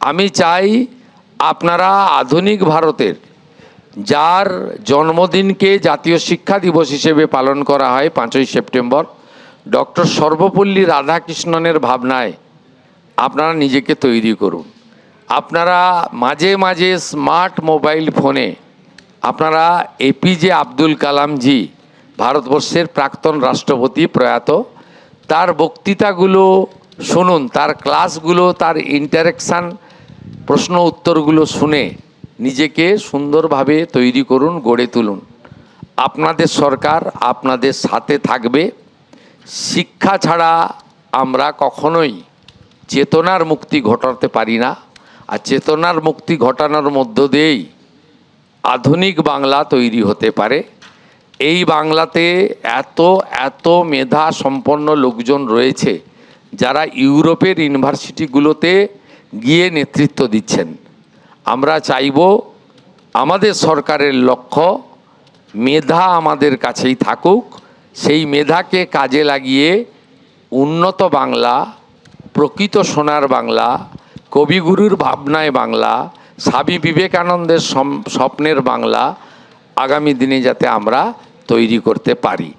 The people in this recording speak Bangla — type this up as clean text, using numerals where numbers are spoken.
আমি চাই আপনারা আধুনিক ভারতের, যার জন্মদিনকে জাতীয় শিক্ষা দিবস হিসেবে পালন করা হয় 5ই সেপ্টেম্বর, ডক্টর সর্বপল্লী রাধাকৃষ্ণনের ভাবনায় আপনারা নিজেকে তৈরি করুন। আপনারা মাঝে মাঝে স্মার্ট মোবাইল ফোনে আপনারা এপিজে আব্দুল কালামজি, ভারতবর্ষের প্রাক্তন রাষ্ট্রপতি প্রয়াত, তার বক্তৃতাগুলো শুনুন, তার ক্লাসগুলো, তার ইন্টারেকশান, প্রশ্ন উত্তরগুলো শুনে নিজেকে সুন্দরভাবে তৈরি করুন, গড়ে তুলুন। আপনাদের সরকার আপনাদের সাথে থাকবে। শিক্ষা ছাড়া আমরা কখনোই চেতনার মুক্তি ঘটাতে পারি না, আর চেতনার মুক্তি ঘটানোর মধ্য দিয়েই আধুনিক বাংলা তৈরি হতে পারে। এই বাংলাতে এত এত মেধা সম্পন্ন লোকজন রয়েছে যারা ইউরোপের ইউনিভার্সিটিগুলোতে গিয়ে নেতৃত্ব দিচ্ছেন। আমরা চাইব আমাদের সরকারের লক্ষ্য মেধা আমাদের কাছেই থাকুক, সেই মেধাকে কাজে লাগিয়ে উন্নত বাংলা, প্রকৃত সোনার বাংলা, কবিগুরুর ভাবনায় বাংলা, স্বামী বিবেকানন্দের স্বপ্নের বাংলা আগামী দিনে যাতে আমরা তৈরি করতে পারি।